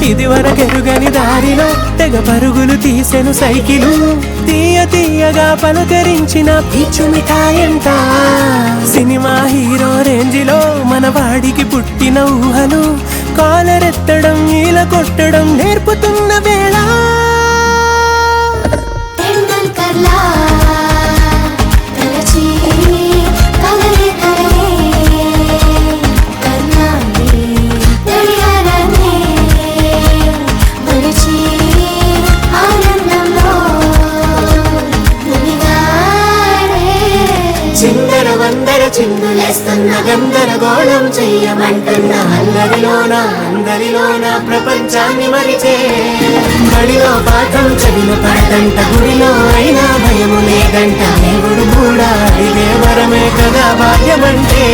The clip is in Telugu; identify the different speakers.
Speaker 1: ఇది వరకెరుగని దారిలో తెగ పరుగులు తీసెను సైకిలు తీయ తీయగా పలకరించిన పిచ్చు మిఠాయంట సినిమా హీరో రేంజిలో మన వాడికి పుట్టిన ఊహలు కాలరెత్తడం ఈల కొట్టడం నేర్పుతున్న వేళ చిందర వందర చిందులేస్తున్న గందరగోళం చెయ్యమంటున్న అల్లరిలోన అందరిలోన ప్రపంచాన్ని మరిచే బడిలో పాఠం చదివిన పడదంట గుడిలో అయినా భయము లేదంట దేవుడు కూడా ఇదే వరమే కదా భాగ్యమంటే